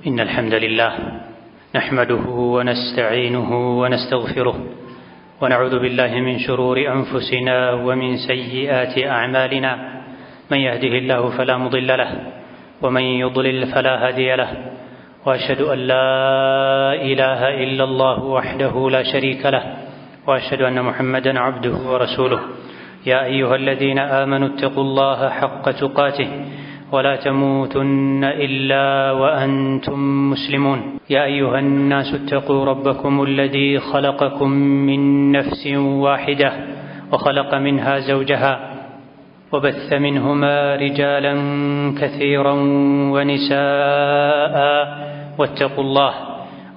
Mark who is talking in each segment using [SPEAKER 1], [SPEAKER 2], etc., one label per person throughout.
[SPEAKER 1] إن الحمد لله نحمده ونستعينه ونستغفره ونعوذ بالله من شرور أنفسنا ومن سيئات أعمالنا من يهده الله فلا مضل له ومن يضلل فلا هادي له وأشهد أن لا إله إلا الله وحده لا شريك له وأشهد أن محمدًا عبده ورسوله يا أيها الذين آمنوا اتقوا الله حق تقاته ولا تموتن إلا وأنتم مسلمون يا أيها الناس اتقوا ربكم الذي خلقكم من نفس واحدة وخلق منها زوجها وبث منهما رجالا كثيرا ونساء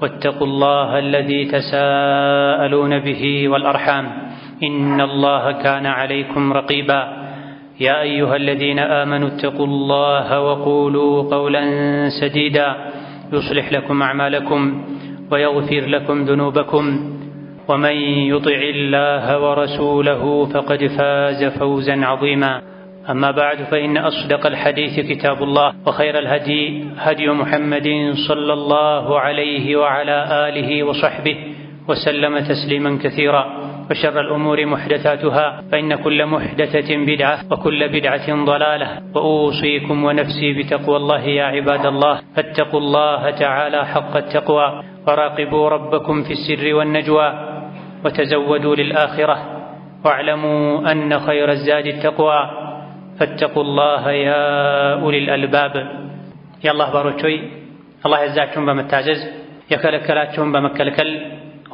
[SPEAKER 1] واتقوا الله الذي تساءلون به والأرحام إن الله كان عليكم رقيبا يا أيها الذين آمنوا اتقوا الله وقولوا قولا سديدا يصلح لكم أعمالكم ويغفر لكم ذنوبكم ومن يطع الله ورسوله فقد فاز فوزا عظيما أما بعد فإن أصدق الحديث كتاب الله وخير الهدي هدي محمد صلى الله عليه وعلى آله وصحبه وسلم تسليما كثيرا وشر الأمور محدثاتها فإن كل محدثة بدعة وكل بدعة ضلالة وأوصيكم ونفسي بتقوى الله يا عباد الله فاتقوا الله تعالى حق التقوى وراقبوا ربكم في السر والنجوى وتزودوا للآخرة واعلموا أن خير الزاد التقوى فاتقوا الله يا أولي الألباب يا الله باروچوي الله يزاكم بمتازز يكلكلاتكم بمكلكل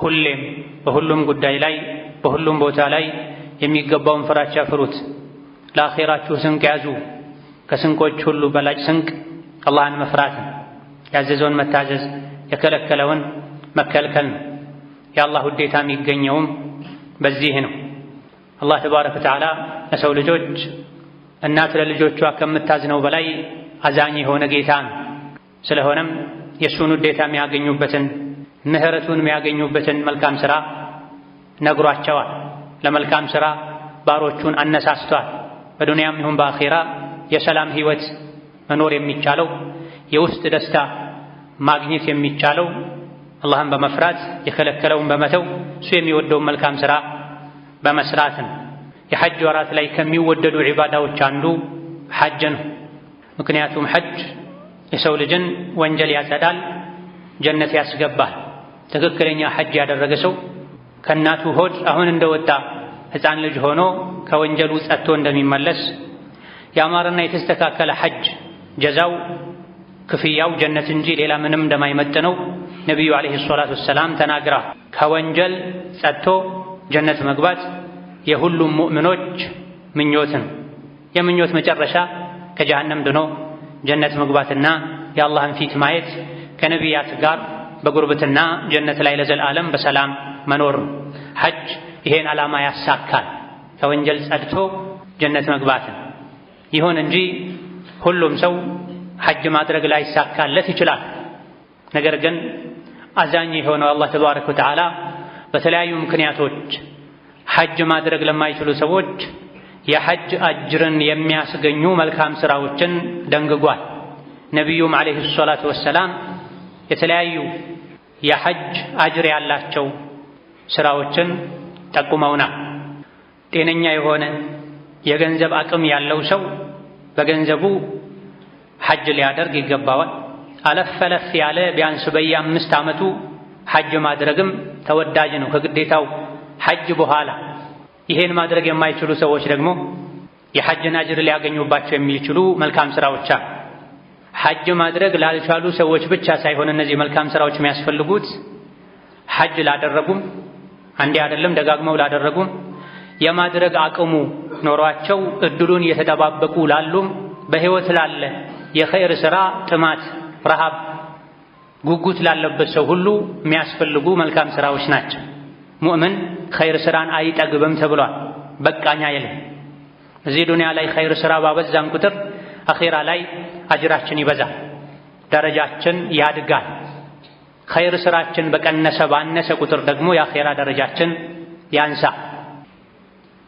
[SPEAKER 1] ሁሌም በሁሉም ጉዳይ ላይ በሁሉም ቦታ ላይ የሚገባውን ፍራቻ ፍሩት። ለአኺራችሁ ስንቅ ያዙ። ከስንቆች ሁሉ በላጭ ስንቅ አላህን መፍራት ነው። ያዘዘውን መታዘዝ፣ የከለከለውን መከልከል ነው። የአላህ ውዴታ የሚገኘውም በዚህ ነው። አላህ ተባረከ ወተዓላ ለሰው ልጆች እናት ለልጆቿ ከምታዝነው በላይ አዛኝ የሆነ ጌታ ነው። ስለሆነም የእሱን ውዴታ የሚያገኙበትን ምህረቱን የሚያገኙበትን መልካም ሥራ ነግሯቸዋል። ለመልካም ሥራ ባሮቹን አነሳስቷል። በዱንያም ይሁን በአኺራ የሰላም ሕይወት መኖር የሚቻለው የውስጥ ደስታ ማግኘት የሚቻለው አላህን በመፍራት የከለከለውን በመተው እሱ የሚወደውን መልካም ሥራ በመስራት ነው። የሐጅ ወራት ላይ ከሚወደዱ ዒባዳዎች አንዱ ሐጅ ነው። ምክንያቱም ሐጅ የሰው ልጅን ወንጀል ያጸዳል፣ ጀነት ያስገባል። ትክክለኛ ሐጅ ያደረገ ሰው ከእናቱ ሆድ አሁን እንደወጣ ሕፃን ልጅ ሆኖ ከወንጀሉ ጸጥቶ እንደሚመለስ ያማረና የተስተካከለ ሐጅ ጀዛው ክፍያው ጀነት እንጂ ሌላ ምንም እንደማይመጥነው ነቢዩ ዓለይሂ ሰላቱ ወሰላም ተናግራ። ከወንጀል ጸጥቶ ጀነት መግባት የሁሉም ሙእሚኖች ምኞት ነው። የምኞት መጨረሻ ከጀሃነም ድኖ ጀነት መግባትና የአላህን ፊት ማየት ከነቢያት ጋር በጉርብትና ጀነት ላይ ለዘላለም በሰላም መኖር ነው። ሐጅ ይሄን ዓላማ ያሳካል፣ ከወንጀል ጸድቶ ጀነት መግባትን። ይሁን እንጂ ሁሉም ሰው ሐጅ ማድረግ ላይ ይሳካለት ይችላል። ነገር ግን አዛኝ የሆነው አላህ ተባረከ ወተዓላ በተለያዩ ምክንያቶች ሐጅ ማድረግ ለማይችሉ ሰዎች የሐጅ አጅርን የሚያስገኙ መልካም ሥራዎችን ደንግጓል። ነቢዩም ዓለይሂ ሰላቱ ወሰላም የተለያዩ የሐጅ አጅር ያላቸው ሥራዎችን ጠቁመውናል። ጤነኛ የሆነ የገንዘብ አቅም ያለው ሰው በገንዘቡ ሐጅ ሊያደርግ ይገባዋል። አለፍ ያለ ቢያንስ በየ5 ዓመቱ ሐጅ ማድረግም ተወዳጅ ነው ከግዴታው ሐጅ በኋላ። ይሄን ማድረግ የማይችሉ ሰዎች ደግሞ የሐጅን አጅር ሊያገኙባቸው የሚችሉ መልካም ሥራዎች አሉ። ሐጅ ማድረግ ላልቻሉ ሰዎች ብቻ ሳይሆን እነዚህ መልካም ሥራዎች የሚያስፈልጉት ሐጅ ላደረጉም አንዴ አይደለም ደጋግመው ላደረጉም የማድረግ አቅሙ ኖሯቸው እድሉን እየተጠባበቁ ላሉም በሕይወት ላለ የኸይር ሥራ ጥማት፣ ረሃብ፣ ጉጉት ላለበት ሰው ሁሉ የሚያስፈልጉ መልካም ሥራዎች ናቸው። ሙእምን ኸይር ሥራን አይጠግብም ተብሏል። በቃኛ የለም። እዚህ ዱንያ ላይ ኸይር ሥራ ባበዛን ቁጥር አኺራ ላይ አጅራችን ይበዛል፣ ደረጃችን ያድጋል። ኸይር ሥራችን ባነሰ ቁጥር ደግሞ የአኺራ ደረጃችን ያንሳ።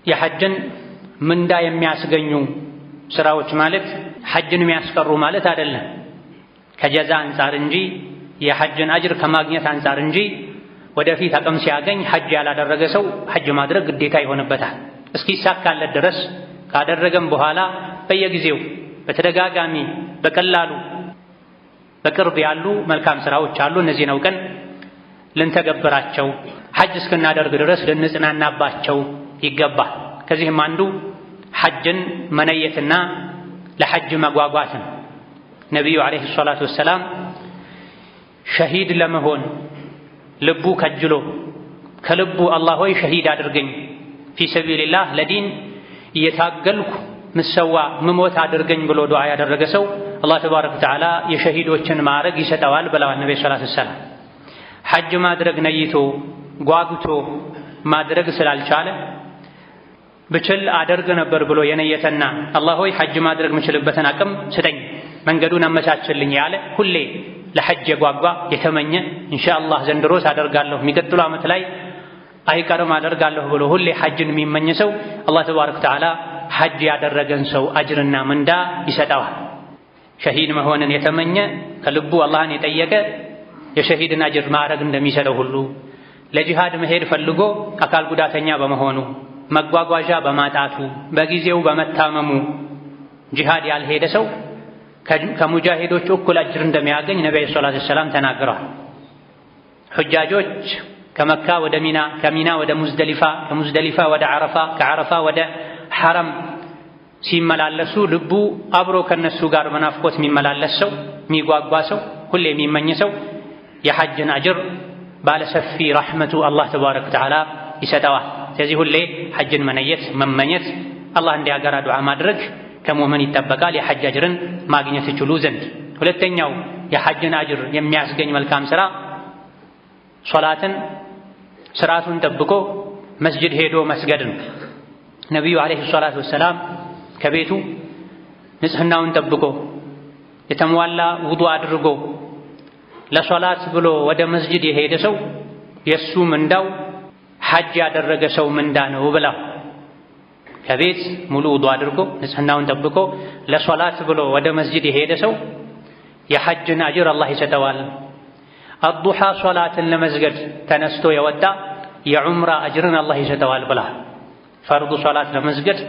[SPEAKER 1] የሐጅን ምንዳ የሚያስገኙ ሥራዎች ማለት ሐጅን የሚያስቀሩ ማለት አይደለም። ከጀዛ አንፃር እንጂ የሐጅን አጅር ከማግኘት አንፃር እንጂ ወደፊት አቅም ሲያገኝ ሐጅ ያላደረገ ሰው ሐጅ ማድረግ ግዴታ ይሆንበታል። እስኪሳካለት ድረስ ካደረገም በኋላ በየጊዜው በተደጋጋሚ በቀላሉ በቅርብ ያሉ መልካም ስራዎች አሉ። እነዚህን አውቀን ልንተገብራቸው ሐጅ እስክናደርግ ድረስ ልንጽናናባቸው ይገባል። ከዚህም አንዱ ሐጅን መነየትና ለሐጅ መጓጓትን ነቢዩ ዓለይሂ ሰላቱ ወሰላም ሸሂድ ለመሆን ልቡ ከጅሎ ከልቡ አላህ ሆይ ሸሂድ አድርገኝ ፊ ሰቢልላህ ለዲን እየታገልኩ ምሰዋ ምሞት አድርገኝ ብሎ ዱዓ ያደረገ ሰው አላህ ተባረከ ወተዓላ የሸሂዶችን ማዕረግ ይሰጠዋል ብለዋል ነብዩ ሰለላሁ ዐለይሂ ወሰለም። ሐጅ ማድረግ ነይቶ ጓጉቶ ማድረግ ስላልቻለ ብችል አደርግ ነበር ብሎ የነየተና አላህ ሆይ ሐጅ ማድረግ የምችልበትን አቅም ስጠኝ መንገዱን አመቻችልኝ ያለ ሁሌ ለሐጅ የጓጓ የተመኘ ኢንሻአላህ ዘንድሮስ አደርጋለሁ የሚቀጥለው ዓመት ላይ አይቀርም አደርጋለሁ ብሎ ሁሌ ሐጅን የሚመኝ ሰው አላህ ተባረከ ወተዓላ ሐጅ ያደረገን ሰው አጅርና ምንዳ ይሰጠዋል። ሸሂድ መሆንን የተመኘ ከልቡ አላህን የጠየቀ የሸሂድን አጅር ማዕረግ እንደሚሰጠው ሁሉ ለጂሃድ መሄድ ፈልጎ አካል ጉዳተኛ በመሆኑ መጓጓዣ በማጣቱ በጊዜው በመታመሙ ጂሃድ ያልሄደ ሰው ከሙጃሂዶች እኩል አጅር እንደሚያገኝ ነብዩ ሰለላሁ ዐለይሂ ወሰለም ተናግረዋል። ሁጃጆች ከመካ ወደ ሚና፣ ከሚና ወደ ሙዝደሊፋ፣ ከሙዝደሊፋ ወደ ዓረፋ፣ ከዓረፋ ወደ ሐረም ሲመላለሱ ልቡ አብሮ ከነሱ ጋር በናፍቆት የሚመላለስ ሰው፣ የሚጓጓ ሰው፣ ሁሌ የሚመኝ ሰው የሐጅን አጅር ባለሰፊ ረሕመቱ አላህ ተባረከ ወተዓላ ይሰጠዋል። ስለዚህ ሁሌ ሐጅን መነየት መመኘት አላህ እንዲያገራ ዱዓ ማድረግ ከሙእሚን ይጠበቃል የሐጅ አጅርን ማግኘት ይችሉ ዘንድ። ሁለተኛው የሐጅን አጅር የሚያስገኝ መልካም ሥራ ሶላትን ስርዓቱን ጠብቆ መስጂድ ሄዶ መስገድ ነው። ነቢዩ ዓለይሂ ሰላቱ ወሰላም ከቤቱ ንጽህናውን ጠብቆ የተሟላ ውዱእ አድርጎ ለሶላት ብሎ ወደ መስጂድ የሄደ ሰው የእሱ ምንዳው ሐጅ ያደረገ ሰው ምንዳ ነው ብላ ከቤት ሙሉ ውዱእ አድርጎ ንጽህናውን ጠብቆ ለሶላት ብሎ ወደ መስጂድ የሄደ ሰው የሐጅን አጅር አላህ ይሰጠዋል። አዱሓ ሶላትን ለመስገድ ተነስቶ የወጣ የዑምራ አጅርን አላህ ይሰጠዋል ብላ ፈርዱ ሶላት ለመስገድ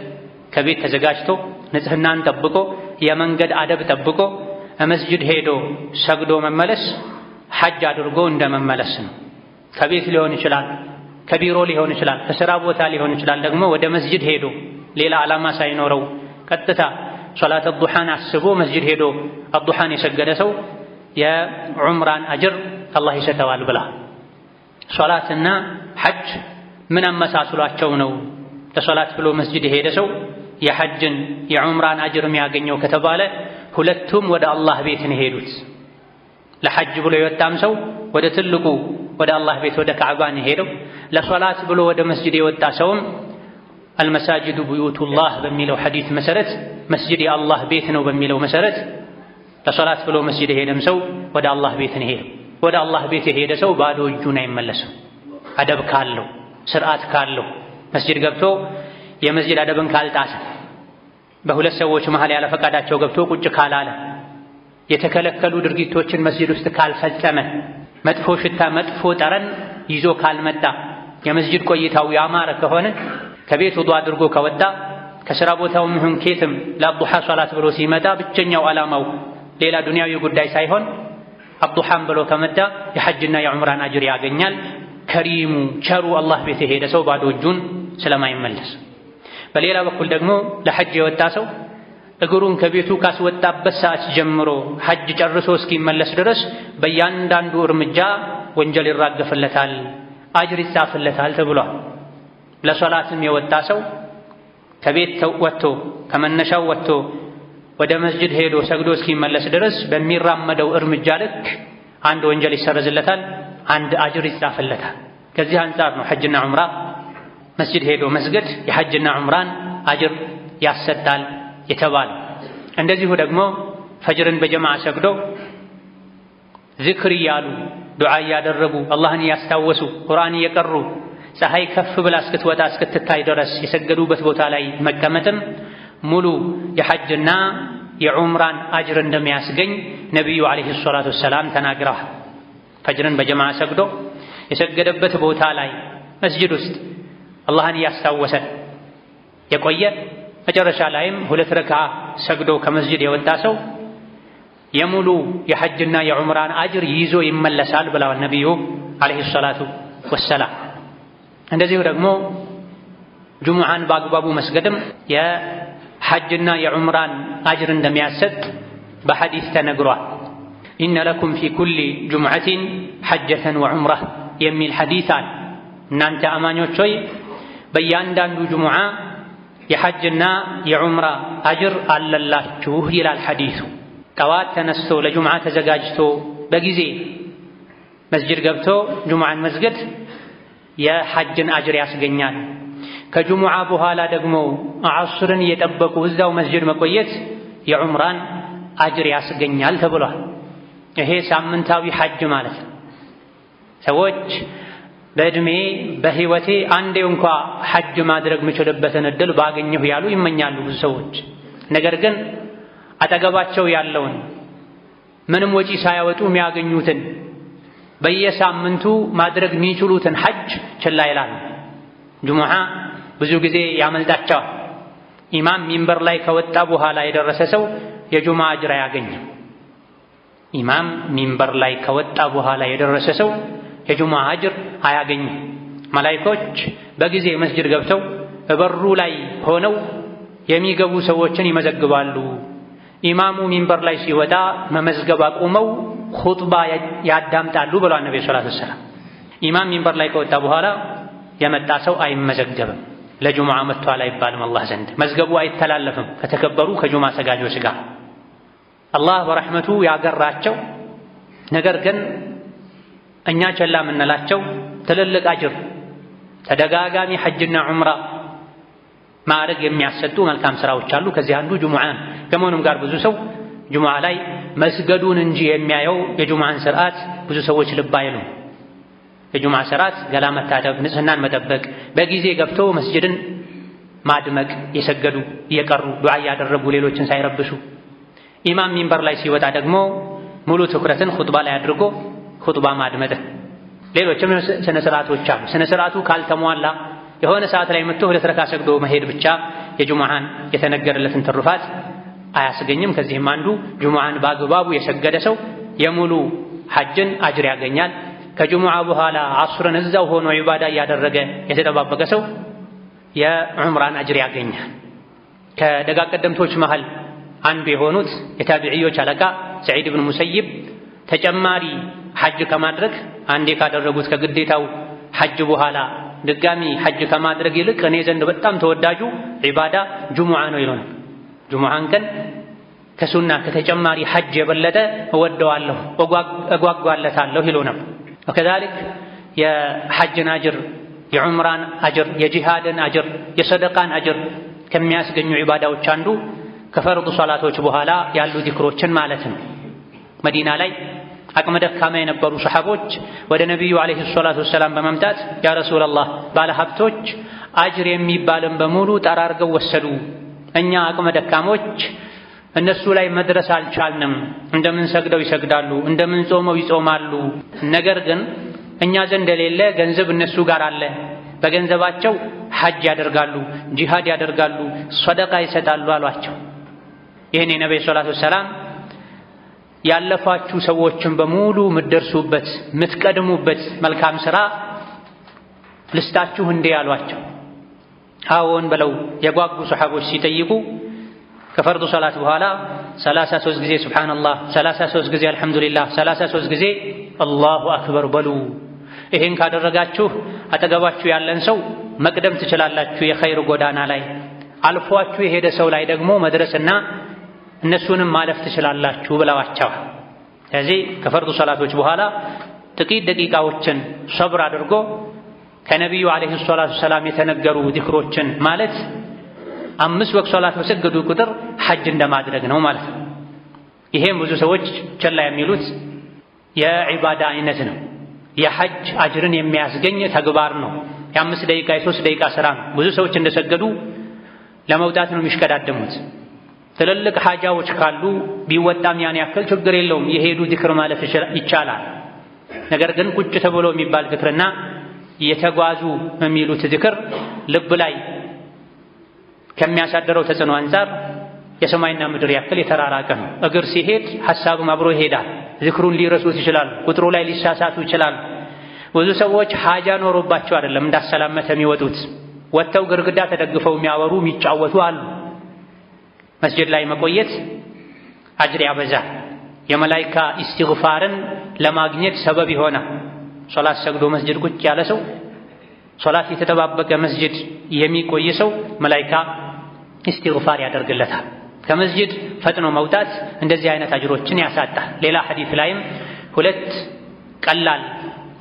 [SPEAKER 1] ከቤት ተዘጋጅቶ ንጽህናን ጠብቆ የመንገድ አደብ ጠብቆ መስጂድ ሄዶ ሰግዶ መመለስ ሐጅ አድርጎ እንደመመለስ ነው። ከቤት ሊሆን ይችላል፣ ከቢሮ ሊሆን ይችላል፣ ከሥራ ቦታ ሊሆን ይችላል። ደግሞ ወደ መስጂድ ሄዶ ሌላ ዓላማ ሳይኖረው ቀጥታ ሶላት አዱሓን አስቦ መስጂድ ሄዶ አዱሓን የሰገደ ሰው የዑምራን አጅር አላህ ይሰጠዋል ብላ ሶላትና ሐጅ ምን አመሳስሏቸው ነው ለሶላት ብሎ መስጂድ የሄደ ሰው የሐጅን የዑምራን አጅር የሚያገኘው ከተባለ ሁለቱም ወደ አላህ ቤት ነው የሄዱት። ለሐጅ ብሎ የወጣም ሰው ወደ ትልቁ ወደ አላህ ቤት ወደ ካዕባ ነው የሄደው። ለሶላት ብሎ ወደ መስጂድ የወጣ ሰውም አልመሳጅዱ ቡዩቱላህ በሚለው ሐዲስ መሰረት መስጂድ የአላህ ቤት ነው በሚለው መሰረት ለሶላት ብሎ መስጂድ የሄደም ሰው ወደ አላህ ቤት ነው የሄደው። ወደ አላህ ቤት የሄደ ሰው ባዶ እጁን አይመለስም። አደብ ካለው ስርዓት ካለው መስጂድ ገብቶ የመስጂድ አደብን ካልጣሰ በሁለት ሰዎች መሃል ያለ ፈቃዳቸው ገብቶ ቁጭ ካላለ የተከለከሉ ድርጊቶችን መስጂድ ውስጥ ካልፈጸመ መጥፎ ሽታ መጥፎ ጠረን ይዞ ካልመጣ የመስጂድ ቆይታው ያማረ ከሆነ ከቤት ውዱእ አድርጎ ከወጣ ከሥራ ቦታውም ይሁን ኬትም ለአዱሓ ሶላት ብሎ ሲመጣ ብቸኛው ዓላማው ሌላ ዱንያዊ ጉዳይ ሳይሆን አዱሓን ብሎ ከመጣ የሐጅና የዑምራን አጅር ያገኛል። ከሪሙ ቸሩ አላህ ቤት የሄደ ሰው ባዶ እጁን ስለማይመለስ። በሌላ በኩል ደግሞ ለሐጅ የወጣ ሰው እግሩን ከቤቱ ካስወጣበት ሰዓት ጀምሮ ሐጅ ጨርሶ እስኪመለስ ድረስ በእያንዳንዱ እርምጃ ወንጀል ይራገፍለታል፣ አጅር ይጻፍለታል ተብሏል። ለሶላትም የወጣ ሰው ከቤት ወጥቶ ከመነሻው ወጥቶ ወደ መስጂድ ሄዶ ሰግዶ እስኪመለስ ድረስ በሚራመደው እርምጃ ልክ አንድ ወንጀል ይሰረዝለታል፣ አንድ አጅር ይጻፍለታል። ከዚህ አንጻር ነው ሐጅና ዑምራ መስጂድ ሄዶ መስገድ የሐጅና ዑምራን አጅር ያሰጣል የተባለ። እንደዚሁ ደግሞ ፈጅርን በጀማዓ ሰግዶ ዚክር እያሉ ዱዓ እያደረጉ አላህን እያስታወሱ ቁርአን እየቀሩ ፀሐይ ከፍ ብላ እስክትወጣ እስክትታይ ድረስ የሰገዱበት ቦታ ላይ መቀመጥም ሙሉ የሐጅና የዑምራን አጅር እንደሚያስገኝ ነቢዩ ዓለይሂ ሰላቱ ወሰላም ተናግረዋል። ፈጅርን በጀማዓ ሰግዶ የሰገደበት ቦታ ላይ መስጂድ ውስጥ አላህን እያስታወሰ የቆየ መጨረሻ ላይም 2 ረክዓ ሰግዶ ከመስጂድ የወጣ ሰው የሙሉ የሐጅና የዑምራን አጅር ይዞ ይመለሳል ብለዋል ነቢዩ ዓለይሂ ሰላቱ ወሰላም። እንደዚሁ ደግሞ ጁሙዓን በአግባቡ መስገድም የሐጅና የዑምራን አጅር እንደሚያሰጥ በሐዲስ ተነግሯል። ኢነ ለኩም ፊ ኩሊ ጁምዓቲን ሐጀተን ወዑምራህ የሚል ሐዲስ አለ። እናንተ አማኞች ሆይ በእያንዳንዱ ጁሙዓ የሐጅና የዑምራ አጅር አለላችሁ ይላል ሐዲሱ። ጠዋት ተነስቶ ለጁሙዓ ተዘጋጅቶ በጊዜ መስጂድ ገብቶ ጁሙዓን መስገድ የሐጅን አጅር ያስገኛል። ከጁሙዓ በኋላ ደግሞ ዐስርን እየጠበቁ እዛው መስጂድ መቆየት የዑምራን አጅር ያስገኛል ተብሏል። ይሄ ሳምንታዊ ሐጅ ማለት ነው። ሰዎች በዕድሜ በህይወቴ አንዴ እንኳ ሐጅ ማድረግ የምችልበትን እድል ባገኘሁ ያሉ ይመኛሉ ብዙ ሰዎች። ነገር ግን አጠገባቸው ያለውን ምንም ወጪ ሳያወጡ የሚያገኙትን በየሳምንቱ ማድረግ የሚችሉትን ሐጅ ችላ ይላሉ። ጁሙዓ ብዙ ጊዜ ያመልጣቸዋል። ኢማም ሚንበር ላይ ከወጣ በኋላ የደረሰ ሰው የጁሙዓ አጅር አያገኝም። ኢማም ሚንበር ላይ ከወጣ በኋላ የደረሰ ሰው የጁሙዓ አጅር አያገኝም። መላኢኮች በጊዜ መስጂድ ገብተው በበሩ ላይ ሆነው የሚገቡ ሰዎችን ይመዘግባሉ። ኢማሙ ሚንበር ላይ ሲወጣ መመዝገብ አቁመው ኹጥባ ያዳምጣሉ ብለዋል ነብዩ ሰለላሁ ዐለይሂ ወሰለም። ኢማም ሚንበር ላይ ከወጣ በኋላ የመጣ ሰው አይመዘገብም። ለጁሙዓ መጥቷል አይባልም። አላህ ዘንድ መዝገቡ አይተላለፍም ከተከበሩ ከጁሙዓ ሰጋጆች ጋር። አላህ በረሕመቱ ያገራቸው ነገር ግን እኛ ቸላ የምንላቸው ትልልቅ አጅር ተደጋጋሚ ሐጅና ዑምራ ማዕረግ የሚያሰጡ መልካም ስራዎች አሉ። ከዚህ አንዱ ጁሙዓ ከመሆኑም ጋር ብዙ ሰው ጁሙዓ ላይ መስገዱን እንጂ የሚያየው የጁሙዓን ስርዓት ብዙ ሰዎች ልብ አይሉም። የጁሙዓ ስርዓት ገላ መታጠብ፣ ንጽህናን መጠበቅ፣ በጊዜ ገብቶ መስጂድን ማድመቅ፣ የሰገዱ እየቀሩ ዱዓ እያደረጉ ሌሎችን ሳይረብሹ። ኢማም ሚንበር ላይ ሲወጣ ደግሞ ሙሉ ትኩረትን ኹጥባ ላይ አድርጎ ኹጥባ ማድመጥ። ሌሎችም ስነ ስርዓቶች አሉ። ስነ ስርዓቱ ካልተሟላ የሆነ ሰዓት ላይ መጥቶ 2 ረካ ሰግዶ መሄድ ብቻ የጁሙዓን የተነገረለትን ትሩፋት አያስገኝም። ከዚህም አንዱ ጁሙዓን በአግባቡ የሰገደ ሰው የሙሉ ሐጅን አጅር ያገኛል። ከጁሙዓ በኋላ ዐስርን እዛው ሆኖ ዒባዳ እያደረገ የተጠባበቀ ሰው የዑምራን አጅር ያገኛል። ከደጋ ቀደምቶች መሃል አንዱ የሆኑት የታቢዕዮች አለቃ ሰዒድ ብን ሙሰይብ ተጨማሪ ሐጅ ከማድረግ አንዴ ካደረጉት ከግዴታው ሐጅ በኋላ ድጋሚ ሐጅ ከማድረግ ይልቅ እኔ ዘንድ በጣም ተወዳጁ ዒባዳ ጁሙዓ ነው ይሉናል። ጁሙዓን ቀን ከሱና ከተጨማሪ ሐጅ የበለጠ እወደዋለሁ እጓጓለታለሁ ይሉ ነበር። ወከዛሊክ የሐጅን አጅር፣ የዑምራን አጅር፣ የጂሃድን አጅር፣ የሰደቃን አጅር ከሚያስገኙ ዒባዳዎች አንዱ ከፈርዱ ሶላቶች በኋላ ያሉ ዚክሮችን ማለት ነው። መዲና ላይ አቅመ ደካማ የነበሩ ሰሐቦች ወደ ነቢዩ ዓለይሂ ሰላቱ ወሰላም በመምጣት ያ ረሱላላህ ባለ ሀብቶች አጅር የሚባልን በሙሉ ጠራርገው ወሰዱ፣ እኛ አቅመ ደካሞች እነሱ ላይ መድረስ አልቻልንም። እንደምን ሰግደው ይሰግዳሉ፣ እንደምን ጾመው ይጾማሉ። ነገር ግን እኛ ዘንድ የሌለ ገንዘብ እነሱ ጋር አለ። በገንዘባቸው ሐጅ ያደርጋሉ፣ ጂሃድ ያደርጋሉ፣ ሰደቃ ይሰጣሉ አሏቸው። ይህን የነቢዩ ሰለላሁ ዐለይሂ ወሰለም ያለፋችሁ ሰዎችን በሙሉ ምትደርሱበት ምትቀድሙበት መልካም ሥራ ልስጣችሁ እንዴ አሏቸው። አዎን ብለው የጓጉ ሰሐቦች ሲጠይቁ ከፈርዱ ሶላት በኋላ 33 ጊዜ ሱብሓነላህ፣ 33 ጊዜ አልሐምዱሊላህ፣ 33 ጊዜ አላሁ አክበር በሉ። ይሄን ካደረጋችሁ አጠገባችሁ ያለን ሰው መቅደም ትችላላችሁ የኸይር ጎዳና ላይ፣ አልፏችሁ የሄደ ሰው ላይ ደግሞ መድረስና እነሱንም ማለፍ ትችላላችሁ ብለዋቸዋል። ስለዚህ ከፈርዱ ሶላቶች በኋላ ጥቂት ደቂቃዎችን ሰብር አድርጎ ከነቢዩ ዓለይሂ ሰላቱ ወሰላም የተነገሩ ዚክሮችን ማለት 5 ወቅት ሶላት በሰገዱ ቁጥር ሐጅ እንደማድረግ ነው ማለት ነው። ይሄም ብዙ ሰዎች ቸላ የሚሉት የዒባዳ አይነት ነው። የሐጅ አጅርን የሚያስገኝ ተግባር ነው። የ5 ደቂቃ የ3 ደቂቃ ስራ ነው። ብዙ ሰዎች እንደሰገዱ ለመውጣት ነው የሚሽቀዳደሙት። ትልልቅ ሐጃዎች ካሉ ቢወጣም ያን ያክል ችግር የለውም፣ የሄዱ ዚክር ማለት ይቻላል። ነገር ግን ቁጭ ተብሎ የሚባል ዚክርና የተጓዙ የሚሉት ዚክር ልብ ላይ ከሚያሳደረው ተጽዕኖ አንፃር የሰማይና ምድር ያክል የተራራቀ ነው። እግር ሲሄድ ሐሳብም አብሮ ይሄዳል። ዚክሩን ሊረሱት ይችላሉ፣ ቁጥሩ ላይ ሊሳሳቱ ይችላሉ። ብዙ ሰዎች ሐጃ ኖሮባቸው አይደለም እንዳሰላመተ የሚወጡት፣ ወጥተው ግርግዳ ተደግፈው የሚያወሩ የሚጫወቱ አሉ። መስጂድ ላይ መቆየት አጅር ያበዛል። የመላኢካ ኢስቲግፋርን ለማግኘት ሰበብ ይሆናል። ሶላት ሰግዶ መስጂድ ቁጭ ያለ ሰው፣ ሶላት የተጠባበቀ መስጂድ የሚቆይ ሰው መላኢካ ኢስቲግፋር ያደርግለታል። ከመስጂድ ፈጥኖ መውጣት እንደዚህ አይነት አጅሮችን ያሳጣል። ሌላ ሐዲስ ላይም ሁለት ቀላል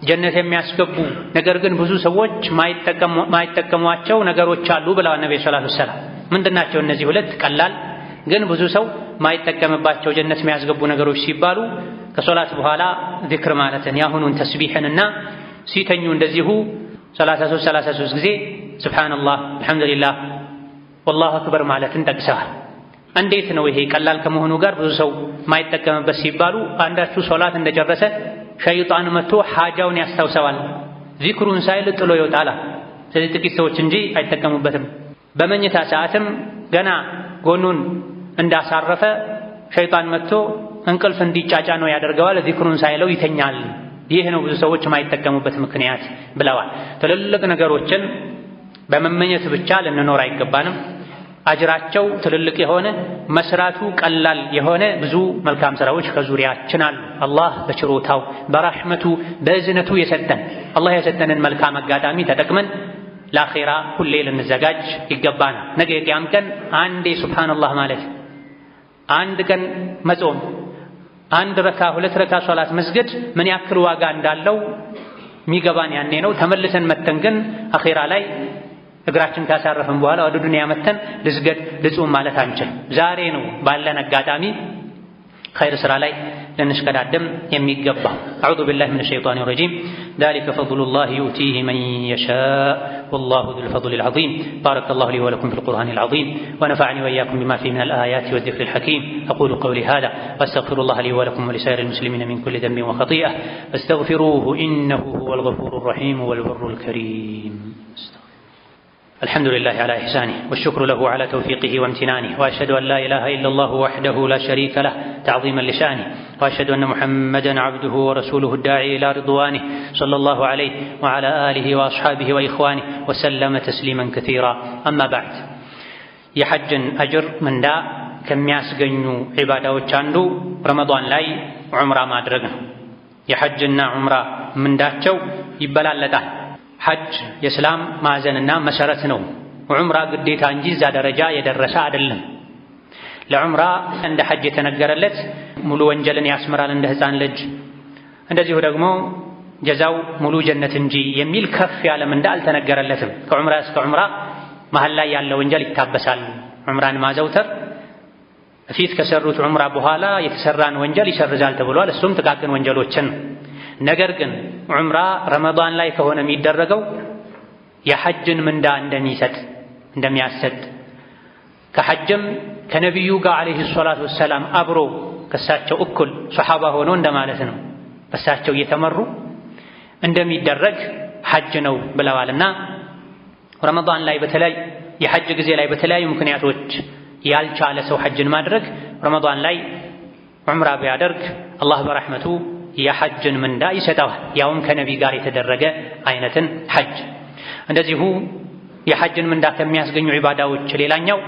[SPEAKER 1] ጀነት የሚያስገቡ ነገር ግን ብዙ ሰዎች ማይጠቀሟቸው ነገሮች አሉ ብለዋል ነብዩ ሰለላሁ ዐለይሂ ወሰለም። ምንድናቸው እነዚህ ሁለት ቀላል ግን ብዙ ሰው ማይጠቀምባቸው ጀነት የሚያስገቡ ነገሮች ሲባሉ ከሶላት በኋላ ዚክር ማለትን ያሁኑን ተስቢሕንና ሲተኙ እንደዚሁ 33 ጊዜ ሱብሃንአላህ አልሐምዱሊላህ ወላሁ አክበር ማለትን ጠቅሰዋል። እንዴት ነው ይሄ ቀላል ከመሆኑ ጋር ብዙ ሰው ማይጠቀምበት ሲባሉ አንዳችሁ ሶላት እንደጨረሰ ሸይጣን መጥቶ ሐጃውን ያስታውሰዋል፣ ዚክሩን ሳይል ጥሎ ይወጣል። ስለዚህ ጥቂት ሰዎች እንጂ አይጠቀሙበትም። በመኝታ ሰዓትም ገና ጎኑን እንዳሳረፈ ሸይጣን መጥቶ እንቅልፍ እንዲጫጫ ነው ያደርገዋል፣ ዚክሩን ሳይለው ይተኛል። ይህ ነው ብዙ ሰዎች ማይጠቀሙበት ምክንያት ብለዋል። ትልልቅ ነገሮችን በመመኘት ብቻ ልንኖር አይገባንም። አጅራቸው ትልልቅ የሆነ መስራቱ ቀላል የሆነ ብዙ መልካም ስራዎች ከዙሪያችን አሉ። አላህ በችሮታው በራህመቱ በእዝነቱ አላህ የሰጠንን መልካም አጋጣሚ ተጠቅመን ለአኼራ ሁሌ ልንዘጋጅ ይገባናል። ነገ የቂያም ቀን አንዴ ሱብሃንአላህ ማለት፣ አንድ ቀን መጾም፣ አንድ ረካ ሁለት ረካ ሶላት መስገድ ምን ያክል ዋጋ እንዳለው የሚገባን ያኔ ነው። ተመልሰን መተን ግን አኼራ ላይ እግራችን ካሳረፍን በኋላ ወደ ዱንያ መተን ልስገድ ልጹም ማለት አንችልም። ዛሬ ነው ባለን አጋጣሚ ኸይር ስራ ላይ ልንሽቀዳደም የሚገባ። አዑዙ ቢላሂ ሚነ ሸይጣኒ ረጂም ዛሊከ ፈድሉላሂ ዩእቲሂ መን የሻእ ወላሁ ዙል ፈድሊል ዐዚም። ባረከላሁ ሊ ወለኩም ፊል ቁርአኒል ዐዚም ወነፈዐኒ ወኢያኩም ቢማ ፊሂ ሚነል አያቲ ወዚክሪል ሐኪም። አቁሉ ቀውሊ ሃዛ ወአስተግፊሩላህ ሊ ወለኩም ወሊሳኢሪል ሙስሊሚነ ሚን ኩሊ ዘንቢን ወኸጢአ ፈስተግፊሩሁ ኢነሁ ሁወል ገፉሩር ረሒም ወል በሩል ከሪም። الحمد لله على إحسانه والشكر له على توفيقه وامتنانه وأشهد أن لا إله إلا الله وحده لا شريك له تعظيما لشأنه وأشهد أن محمدا عبده ورسوله الداعي إلى رضوانه صلى الله عليه وعلى آله وأصحابه وإخوانه وسلم تسليما كثيرا. أما بعد يحج أجر من دا كم ياسقنوا عبادة وچاندو رمضان لاي عمره ما درقنا يحجنا عمره من داتشو يبلالتان ሐጅ የእስላም ማዕዘንና መሰረት ነው። ዑምራ ግዴታ እንጂ እዛ ደረጃ የደረሰ አይደለም። ለዑምራ እንደ ሐጅ የተነገረለት ሙሉ ወንጀልን ያስምራል እንደ ሕፃን ልጅ፣ እንደዚሁ ደግሞ ጀዛው ሙሉ ጀነት እንጂ የሚል ከፍ ያለ ምንዳ አልተነገረለትም። ከዑምራ እስከ ዑምራ መሀል ላይ ያለ ወንጀል ይታበሳል። ዑምራን ማዘውተር በፊት ከሰሩት ዑምራ በኋላ የተሰራን ወንጀል ይሰርዛል ተብሏል። እሱም ጥቃቅን ወንጀሎችን። ነገር ግን ዑምራ ረመዳን ላይ ከሆነ የሚደረገው የሐጅን ምንዳ እንደሚያሰጥ ከሐጅም ከነቢዩ ጋር አለይሂ ሰላቱ ወሰላም አብሮ ከሳቸው እኩል ሱሐባ ሆኖ እንደማለት ነው። በሳቸው እየተመሩ እንደሚደረግ ሐጅ ነው ብለዋልና ረመዳን ላይ በተለይ የሐጅ ጊዜ ላይ በተለያዩ ምክንያቶች ያልቻለ ሰው ሐጅን ማድረግ ረመዳን ላይ ዑምራ ቢያደርግ አላህ በረሕመቱ የሐጅን ምንዳ ይሰጠዋል። ያውም ከነቢ ጋር የተደረገ አይነትን ሐጅ። እንደዚሁ የሐጅን ምንዳ ከሚያስገኙ ዒባዳዎች ሌላኛው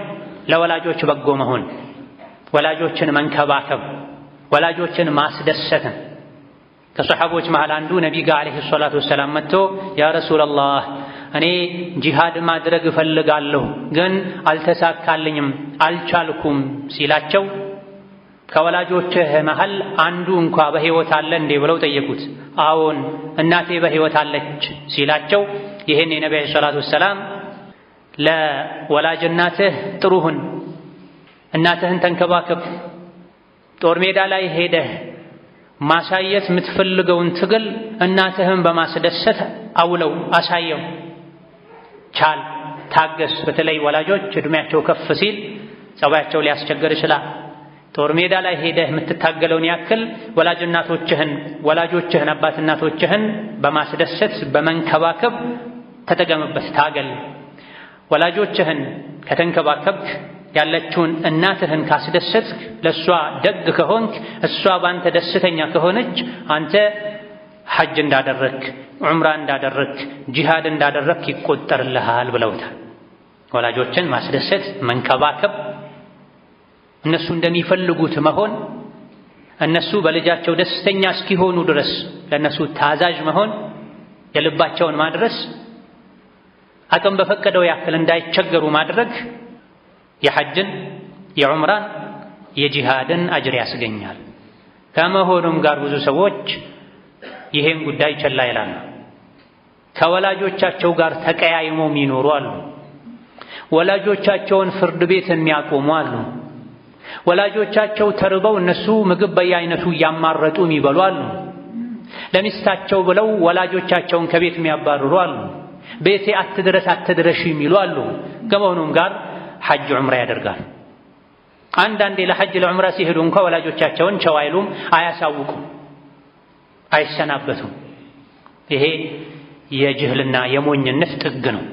[SPEAKER 1] ለወላጆች በጎ መሆን፣ ወላጆችን መንከባከብ፣ ወላጆችን ማስደሰትን። ከሰሓቦች መሃል አንዱ ነቢ ጋር አለይሂ ሰላቱ ወሰላም መጥቶ ያ ረሱለላህ እኔ ጂሃድ ማድረግ እፈልጋለሁ ግን አልተሳካልኝም አልቻልኩም ሲላቸው ከወላጆችህ መሃል አንዱ እንኳ በሕይወት አለ እንዴ ብለው ጠየቁት። አዎን እናቴ በሕይወት አለች ሲላቸው ይህን የነቢዩ ሰላቱ ወሰላም ለወላጅ እናትህ ጥሩህን እናትህን ተንከባከብ፣ ጦር ሜዳ ላይ ሄደህ ማሳየት የምትፈልገውን ትግል እናትህን በማስደሰት አውለው አሳየው፣ ቻል፣ ታገስ። በተለይ ወላጆች እድሜያቸው ከፍ ሲል ጸባያቸው ሊያስቸግር ይችላል። ጦር ሜዳ ላይ ሄደህ የምትታገለውን ያክል ወላጆችህን አባት እናቶችህን በማስደሰት በመንከባከብ ተጠቀምበት፣ ታገል። ወላጆችህን ከተንከባከብክ ያለችውን እናትህን ካስደሰትክ ለሷ ደግ ከሆንክ እሷ ባንተ ደስተኛ ከሆነች አንተ ሐጅ እንዳደረክ ዑምራ እንዳደረክ ጂሃድ እንዳደረክ ይቆጠርልሃል ብለውታል። ወላጆችን ማስደሰት መንከባከብ፣ እነሱ እንደሚፈልጉት መሆን፣ እነሱ በልጃቸው ደስተኛ እስኪሆኑ ድረስ ለእነሱ ታዛዥ መሆን፣ የልባቸውን ማድረስ፣ አቅም በፈቀደው ያክል እንዳይቸገሩ ማድረግ የሐጅን የዑምራን የጂሃድን አጅር ያስገኛል። ከመሆኑም ጋር ብዙ ሰዎች ይሄን ጉዳይ ቸላ ይላሉ። ከወላጆቻቸው ጋር ተቀያይመው የሚኖሩ አሉ። ወላጆቻቸውን ፍርድ ቤት የሚያቆሙ አሉ። ወላጆቻቸው ተርበው እነሱ ምግብ በየአይነቱ እያማረጡ የሚበሉ አሉ። ለሚስታቸው ብለው ወላጆቻቸውን ከቤት የሚያባርሩ አሉ። ቤቴ አትድረሽ የሚሉ አሉ። ከመሆኑም ጋር ሐጅ ዑምራ ያደርጋል። አንዳንዴ ለሐጅ ለዑምራ ሲሄዱ እንኳ ወላጆቻቸውን ቸው አይሉም፣ አያሳውቁም፣ አይሰናበቱም። ይሄ የጅህልና የሞኝነት ጥግ ነው።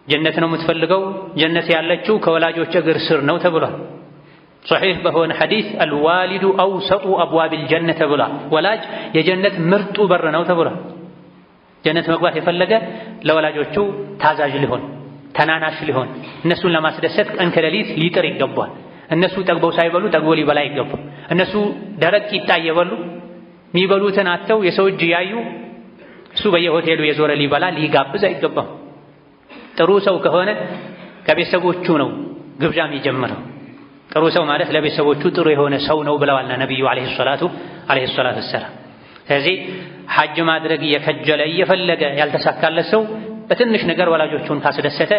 [SPEAKER 1] ጀነት ነው የምትፈልገው፣ ጀነት ያለችው ከወላጆች እግር ስር ነው ተብሏል። ሶሒህ በሆነ ሐዲስ አልዋሊዱ አውሰጡ አብዋቢል ጀነት ተብሏል። ወላጅ የጀነት ምርጡ በር ነው ተብሏል። ጀነት መግባት የፈለገ ለወላጆቹ ታዛዥ ሊሆን ተናናሽ ሊሆን እነሱን ለማስደሰት ቀን ከሌሊት ሊጥር ይገባል። እነሱ ጠግበው ሳይበሉ ጠግቦ ሊበላ ይገባል። እነሱ ደረቅ ቂጣ እየበሉ የሚበሉትን አጥተው የሰው እጅ ያዩ እሱ በየሆቴሉ የዞረ ሊበላ ሊጋብዝ አይገባም። ጥሩ ሰው ከሆነ ከቤተሰቦቹ ነው ግብዣ የሚጀምረው። ጥሩ ሰው ማለት ለቤተሰቦቹ ጥሩ የሆነ ሰው ነው ብለዋልና ነብዩ አለይሂ ሰላቱ ወሰላም። ስለዚህ ሐጅ ማድረግ እየከጀለ እየፈለገ ያልተሳካለት ሰው በትንሽ ነገር ወላጆቹን ካስደሰተ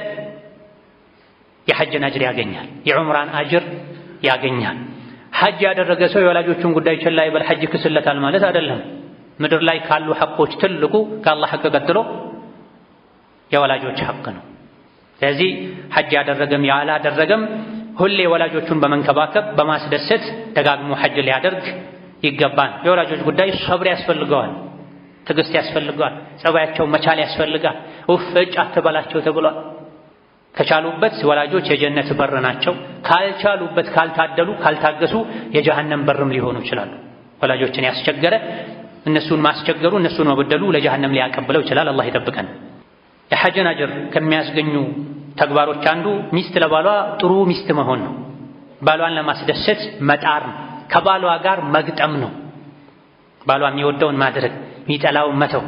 [SPEAKER 1] የሐጅን አጅር ያገኛል፣ የዑምራን አጅር ያገኛል። ሐጅ ያደረገ ሰው የወላጆቹን ጉዳይ ችላ ይበል ሐጅ ክስለታል ማለት አይደለም። ምድር ላይ ካሉ ሐቆች ትልቁ ከአላህ ሐቅ ቀጥሎ የወላጆች ሐቅ ነው። ስለዚህ ሐጅ ያደረገም ያላደረገም ሁሌ ወላጆቹን በመንከባከብ በማስደሰት ደጋግሞ ሐጅ ሊያደርግ ይገባል። የወላጆች ጉዳይ ሰብር ያስፈልገዋል፣ ትዕግስት ያስፈልገዋል፣ ጸባያቸው መቻል ያስፈልጋል። እጭ አትበላቸው ተብሏል። ከቻሉበት ወላጆች የጀነት በር ናቸው። ካልቻሉበት ካልታደሉ ካልታገሱ የጀሃነም በርም ሊሆኑ ይችላሉ። ወላጆችን ያስቸገረ እነሱን ማስቸገሩ እነሱን መበደሉ ለጀሃነም ሊያቀብለው ይችላል። አላህ ይጠብቀን። የሐጅን አጅር ከሚያስገኙ ተግባሮች አንዱ ሚስት ለባሏ ጥሩ ሚስት መሆን ነው። ባሏን ለማስደሰት መጣር ነው። ከባሏ ጋር መግጠም ነው። ባሏ የሚወደውን ማድረግ፣ የሚጠላውን መተው፣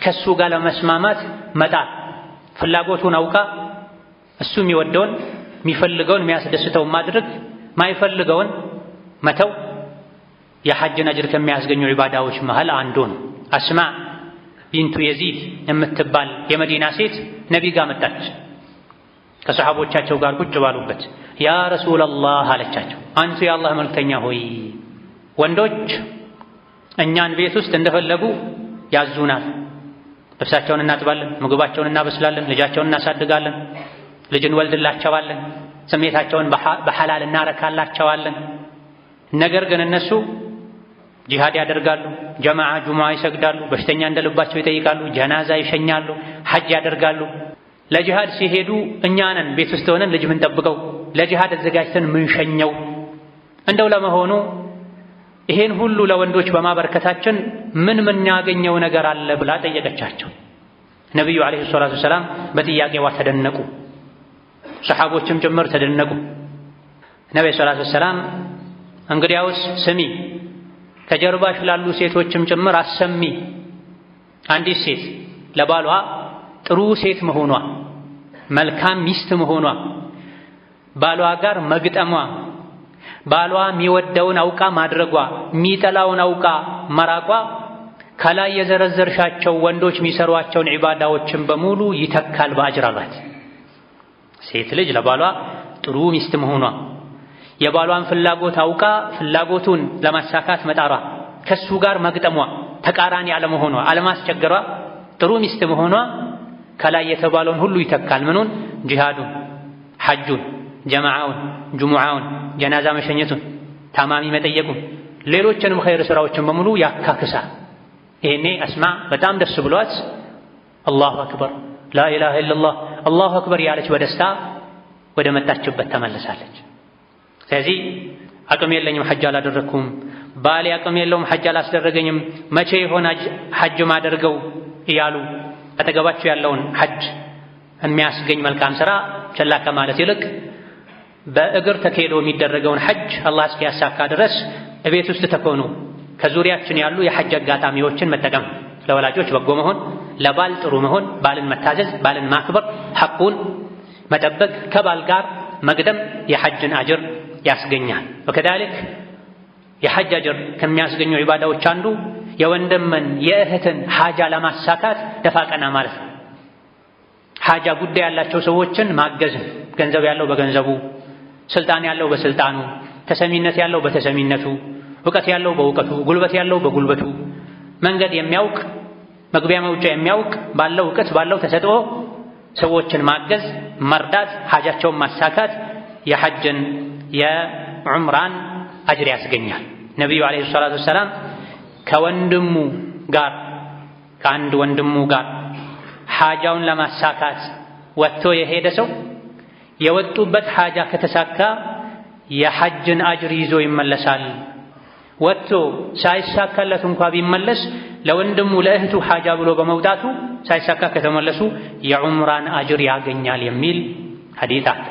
[SPEAKER 1] ከሱ ጋር ለመስማማት መጣር፣ ፍላጎቱን አውቃ እሱ የሚወደውን የሚፈልገውን የሚያስደስተውን ማድረግ፣ ማይፈልገውን መተው የሐጅን አጅር ከሚያስገኙ ዒባዳዎች መሃል አንዱ ነው። አስማ ቢንቱ የዚድ የምትባል የመዲና ሴት ነቢ ጋር መጣች። ከሰሓቦቻቸው ጋር ቁጭ ባሉበት ያ ረሱለላህ አለቻቸው፣ አንቱ የአላህ መልክተኛ ሆይ ወንዶች እኛን ቤት ውስጥ እንደፈለጉ ያዙናል። ልብሳቸውን እናጥባለን፣ ምግባቸውን እናበስላለን፣ ልጃቸውን እናሳድጋለን፣ ልጅ እንወልድላቸዋለን፣ ስሜታቸውን በሐላል እናረካላቸዋለን። ነገር ግን እነሱ ጂሃድ ያደርጋሉ፣ ጀማዓ ጁሙዓ ይሰግዳሉ፣ በሽተኛ እንደልባቸው ይጠይቃሉ፣ ጀናዛ ይሸኛሉ፣ ሐጅ ያደርጋሉ። ለጂሃድ ሲሄዱ እኛ ነን ቤት ውስጥ ሆነን ልጅ ምን ጠብቀው ለጂሃድ አዘጋጅተን ምን ሸኘው። እንደው ለመሆኑ ይሄን ሁሉ ለወንዶች በማበረከታችን ምን ያገኘው ነገር አለ ብላ ጠየቀቻቸው። ነቢዩ ዓለይሂ ሰላቱ ወሰላም በጥያቄዋ ተደነቁ፣ ሰሓቦችም ጭምር ተደነቁ። ነቢዩ ሰላቱ ወሰላም እንግዲያውስ ስሚ፣ ከጀርባሽ ላሉ ሴቶችም ጭምር አሰሚ። አንዲት ሴት ለባሏ ጥሩ ሴት መሆኗ፣ መልካም ሚስት መሆኗ፣ ባሏ ጋር መግጠሟ፣ ባሏ የሚወደውን አውቃ ማድረጓ፣ የሚጠላውን አውቃ መራቋ ከላይ የዘረዘርሻቸው ወንዶች የሚሰሯቸውን ዒባዳዎችን በሙሉ ይተካል በአጅር አላት። ሴት ልጅ ለባሏ ጥሩ ሚስት መሆኗ፣ የባሏን ፍላጎት አውቃ ፍላጎቱን ለማሳካት መጣሯ፣ ከሱ ጋር መግጠሟ፣ ተቃራኒ አለመሆኗ፣ አለማስቸገሯ፣ ጥሩ ሚስት መሆኗ ከላይ የተባለውን ሁሉ ይተካል። ምኑን? ጂሃዱን፣ ሐጁን፣ ጀማዓውን፣ ጁሙዓውን፣ ጀናዛ መሸኘቱን፣ ታማሚ መጠየቁን፣ ሌሎችንም ኸይር ስራዎችን በሙሉ ያካክሳል። ይሄኔ አስማ በጣም ደስ ብሏት አላሁ አክበር ላኢላሃ ኢለላህ አላሁ አክበር ያለች በደስታ ወደ መጣችበት ተመለሳለች። ስለዚህ አቅም የለኝም ሐጅ አላደረኩም፣ ባሌ አቅም የለውም ሐጅ አላስደረገኝም፣ መቼ ይሆን ሐጅ ማደርገው እያሉ አጠገባቸው ያለውን ሐጅ የሚያስገኝ መልካም ሥራ ቸላ ከማለት ይልቅ በእግር ተካሂዶ የሚደረገውን ሐጅ አላህ እስኪያሳካ ድረስ እቤት ውስጥ ተኮኑ ከዙሪያችን ያሉ የሐጅ አጋጣሚዎችን መጠቀም፣ ለወላጆች በጎ መሆን፣ ለባል ጥሩ መሆን፣ ባልን መታዘዝ፣ ባልን ማክበር፣ ሐቁን መጠበቅ፣ ከባል ጋር መቅደም የሐጅን አጅር ያስገኛል። ወከዛሊክ የሐጅ አጅር ከሚያስገኙ ዒባዳዎች አንዱ የወንድምን የእህትን ሐጃ ለማሳካት ደፋ ቀና ማለት ነው። ሐጃ ጉዳይ ያላቸው ሰዎችን ማገዝ፣ ገንዘብ ያለው በገንዘቡ፣ ስልጣን ያለው በስልጣኑ፣ ተሰሚነት ያለው በተሰሚነቱ፣ እውቀት ያለው በእውቀቱ፣ ጉልበት ያለው በጉልበቱ፣ መንገድ የሚያውቅ መግቢያ መውጫ የሚያውቅ ባለው እውቀት ባለው ተሰጥኦ ሰዎችን ማገዝ፣ መርዳት፣ ሐጃቸውን ማሳካት የሐጅን የዑምራን አጅር ያስገኛል። ነቢዩ ዓለይሂ ሰላቱ ወሰላም ከወንድሙ ጋር ከአንድ ወንድሙ ጋር ሐጃውን ለማሳካት ወጥቶ የሄደ ሰው የወጡበት ሐጃ ከተሳካ የሐጅን አጅር ይዞ ይመለሳል። ወጥቶ ሳይሳካለት እንኳ ቢመለስ ለወንድሙ ለእህቱ ሐጃ ብሎ በመውጣቱ ሳይሳካ ከተመለሱ የዑምራን አጅር ያገኛል የሚል ሐዲስ አለ።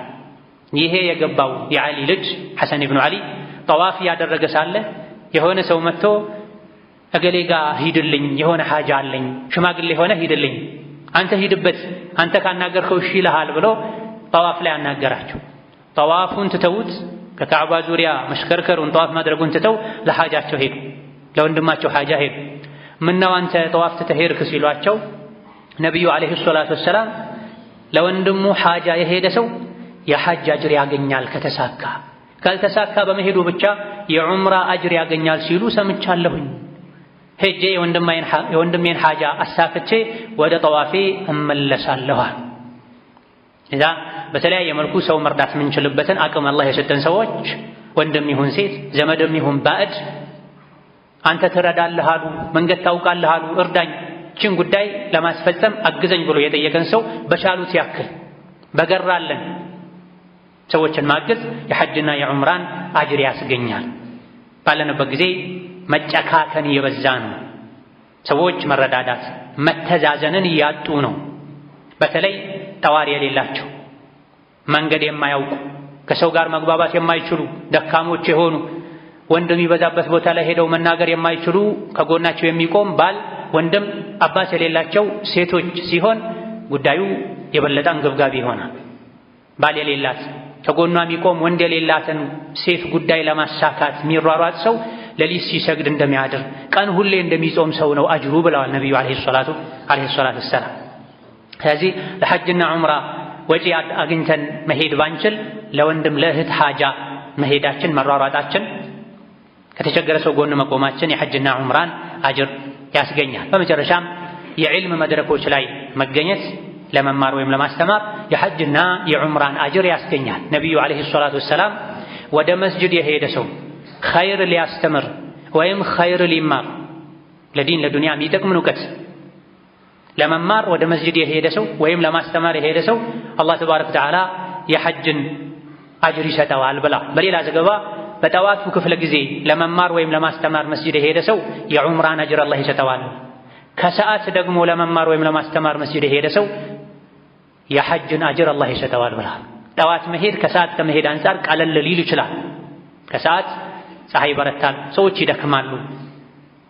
[SPEAKER 1] ይሄ የገባው የዓሊ ልጅ ሐሰን ኢብኑ ዓሊ ጠዋፍ ያደረገ ሳለ የሆነ ሰው መጥቶ እገሌ ጋር ሂድልኝ የሆነ ሐጃ አለኝ፣ ሽማግሌ ሆነ ሂድልኝ፣ አንተ ሂድበት፣ አንተ ካናገርከው እሺ ይልሃል ብሎ ጠዋፍ ላይ አናገራቸው። ጠዋፉን ትተውት ከካዕባ ዙሪያ መሽከርከሩን ጠዋፍ ማድረጉን ትተው ለሐጃቸው ሄዱ፣ ለወንድማቸው ሐጃ ሄዱ። ምነው አንተ ጠዋፍ ትተህ ሄድክ ሲሏቸው ነቢዩ ዓለይሂ ሰላቱ ወሰላም ለወንድሙ ሐጃ የሄደ ሰው የሐጅ አጅር ያገኛል ከተሳካ፣ ካልተሳካ በመሄዱ ብቻ የዑምራ አጅር ያገኛል ሲሉ ሰምቻለሁኝ። ሄጄ የወንድሜን ሐጃ አሳክቼ ወደ ጠዋፌ እመለሳለሁ። እዛ በተለያየ መልኩ ሰው መርዳት የምንችልበትን አቅም አላህ የሰጠን ሰዎች ወንድም ይሁን ሴት፣ ዘመድም ይሁን ባዕድ አንተ ትረዳለህ አሉ፣ መንገድ ታውቃለህ አሉ፣ እርዳኝ፣ ችን ጉዳይ ለማስፈጸም አግዘኝ ብሎ የጠየቀን ሰው በቻሉት ያክል በገራለን ሰዎችን ማገዝ የሐጅና የዑምራን አጅር ያስገኛል። ባለንበት ጊዜ መጨካከን እየበዛ ነው። ሰዎች መረዳዳት መተዛዘንን እያጡ ነው። በተለይ ጠዋሪ የሌላቸው መንገድ የማያውቁ ከሰው ጋር መግባባት የማይችሉ ደካሞች የሆኑ ወንድም ይበዛበት ቦታ ላይ ሄደው መናገር የማይችሉ ከጎናቸው የሚቆም ባል፣ ወንድም፣ አባት የሌላቸው ሴቶች ሲሆን ጉዳዩ የበለጠ አንገብጋቢ ይሆናል። ባል የሌላት ከጎኗ የሚቆም ወንድ የሌላትን ሴት ጉዳይ ለማሳካት የሚሯሯጥ ሰው ሌሊት ሲሰግድ እንደሚያድር ቀን ሁሌ እንደሚጾም ሰው ነው አጅሩ ብለዋል ነቢዩ ዓለይሂ ሰላቱ ወሰላም። ስለዚህ ለሐጅና ዑምራ ወጪ አግኝተን መሄድ ባንችል ለወንድም ለእህት ሐጃ መሄዳችን መሯሯጣችን ከተቸገረ ሰው ጎን መቆማችን የሐጅና ዑምራን አጅር ያስገኛል። በመጨረሻም የዕልም መድረኮች ላይ መገኘት ለመማር ወይም ለማስተማር የሐጅና የዑምራን አጅር ያስገኛል። ነቢዩ ዓለይሂ ሰላቱ ወሰላም ወደ መስጅድ የሄደ ሰው ኸይር ሊያስተምር ወይም ኸይር ሊማር ለዲን ለዱንያ የሚጠቅምን እውቀት ለመማር ወደ መስጅድ የሄደ ሰው ወይም ለማስተማር የሄደ ሰው አላህ ተባረከ ወተዓላ የሐጅን አጅር ይሰጠዋል ብላ። በሌላ ዘገባ በጠዋቱ ክፍለ ጊዜ ለመማር ወይም ለማስተማር መስጅድ የሄደ ሰው የዑምራን አጅር አላህ ይሰጠዋል። ከሰዓት ደግሞ ለመማር ወይም ለማስተማር መስጅድ የሄደ ሰው የሐጅን አጅር አላህ ይሰጠዋል ብላ። ጠዋት መሄድ ከሰዓት ከመሄድ አንጻር ቀለል ሊል ይችላል። ከሰዓት ፀሐይ ይበረታል፣ ሰዎች ይደክማሉ፣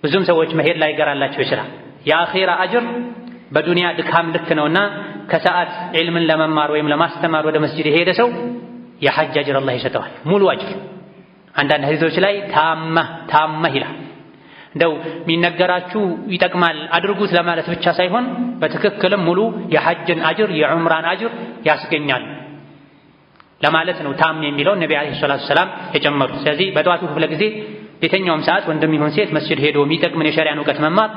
[SPEAKER 1] ብዙም ሰዎች መሄድ ላይ ይገራላቸው ይችላል። የአኺራ አጅር በዱንያ ድካም ልክ ነውና ከሰዓት ዒልምን ለመማር ወይም ለማስተማር ወደ መስጂድ የሄደ ሰው የሐጅ አጅር አላህ ይሰጠዋል፣ ሙሉ አጅር። አንዳንድ ሐዲሶች ላይ ታማህ ይላል። እንደው የሚነገራችሁ ይጠቅማል አድርጉት ለማለት ብቻ ሳይሆን በትክክልም ሙሉ የሐጅን አጅር የዑምራን አጅር ያስገኛል ለማለት ነው ታም የሚለውን ነቢ ዓለይሂ ሰላቱ ወሰላም የጨመሩት። ስለዚህ በጠዋቱ ክፍለ ጊዜ የትኛውም ሰዓት ወንድም ይሁን ሴት መስጂድ ሄዶ የሚጠቅምን የሸሪያን እውቀት መማር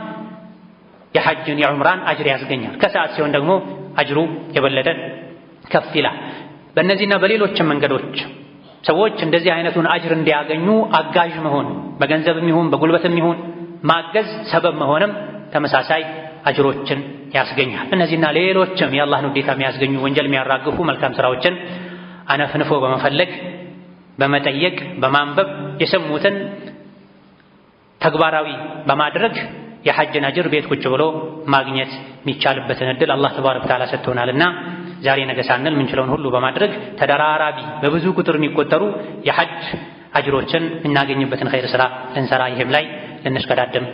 [SPEAKER 1] የሐጅን የዑምራን አጅር ያስገኛል። ከሰዓት ሲሆን ደግሞ አጅሩ የበለጠ ከፍ ይላል። በእነዚህና በሌሎችም መንገዶች ሰዎች እንደዚህ አይነቱን አጅር እንዲያገኙ አጋዥ መሆን በገንዘብም ይሁን በጉልበትም ይሁን ማገዝ ሰበብ መሆንም ተመሳሳይ አጅሮችን ያስገኛል። እነዚህና ሌሎችም የአላህን ውዴታ የሚያስገኙ ወንጀል የሚያራግፉ መልካም ስራዎችን አነፍንፎ በመፈለግ በመጠየቅ በማንበብ የሰሙትን ተግባራዊ በማድረግ የሐጅን አጅር ቤት ቁጭ ብሎ ማግኘት የሚቻልበትን እድል አላህ ተባረከ ወተዓላ ሰጥቶናልና ዛሬ ነገ ሳንል ምንችለውን ሁሉ በማድረግ ተደራራቢ በብዙ ቁጥር የሚቆጠሩ የሐጅ አጅሮችን እናገኝበትን ኸይር ስራ ልንሰራ ይህም ላይ ልንሽቀዳደም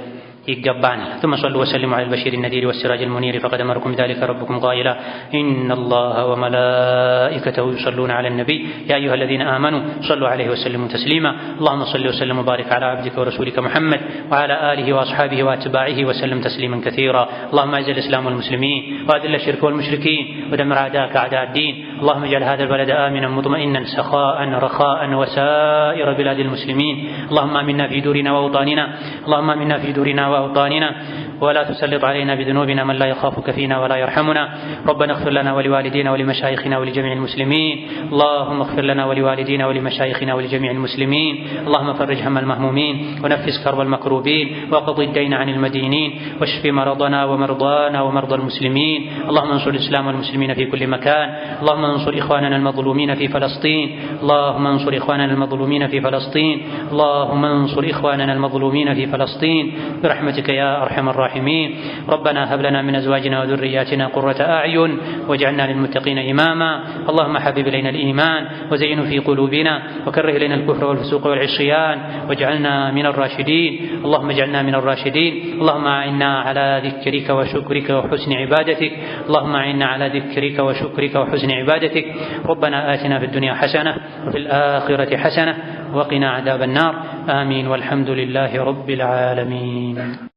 [SPEAKER 1] يقبانا ثم صلوا وسلموا على البشير النذير والسراج المنير فقد أمركم ذلك ربكم قائلا إن الله وملائكته يصلون على النبي يا أيها الذين آمنوا صلوا عليه وسلموا تسليما اللهم صل وسلم وبارك على عبدك ورسولك محمد وعلى آله وأصحابه وأتباعه وسلم تسليما كثيرا اللهم أعز الإسلام والمسلمين وأذل الشرك والمشركين ودمر أعداءك أعداء الدين اللهم اجعل هذا البلد آمنا مطمئنا سخاء رخاء وسائر بلاد المسلمين اللهم آمنا في دورنا وأوطاننا اللهم آمنا في دورنا وأوطاننا ولا تسلط علينا بذنوبنا من لا يخافك فينا ولا يرحمنا ربنا اغفر لنا ولوالدينا ولمشايخنا ولجميع المسلمين اللهم اغفر لنا ولوالدينا ولمشايخنا ولجميع المسلمين اللهم فرج هم المهمومين ونفس كرب المكروبين وقض الدين عن المدينين واشف مرضنا ومرضانا ومرضى المسلمين اللهم انصر الإسلام والمسلمين في كل مكان اللهم انصر إخواننا المظلومين في فلسطين اللهم انصر إخواننا المظلومين في فلسطين اللهم انصر إخواننا المظلومين في فلسطين برحمتك يا أرحم الراحمين ربنا هب لنا من أزواجنا وذرياتنا قرة أعين واجعلنا للمتقين إماما اللهم حبب إلينا الإيمان وزينه في قلوبنا وكره إلينا الكفر والفسوق والعصيان واجعلنا من الراشدين اللهم اجعلنا من الراشدين اللهم أعنا على ذكرك وشكرك وحسن عبادتك اللهم أعنا على ذكرك وشكرك وحسن عبادتك ربنا آتنا في الدنيا حسنة وفي الآخرة حسنة وقنا عذاب النار آمين والحمد لله رب العالمين.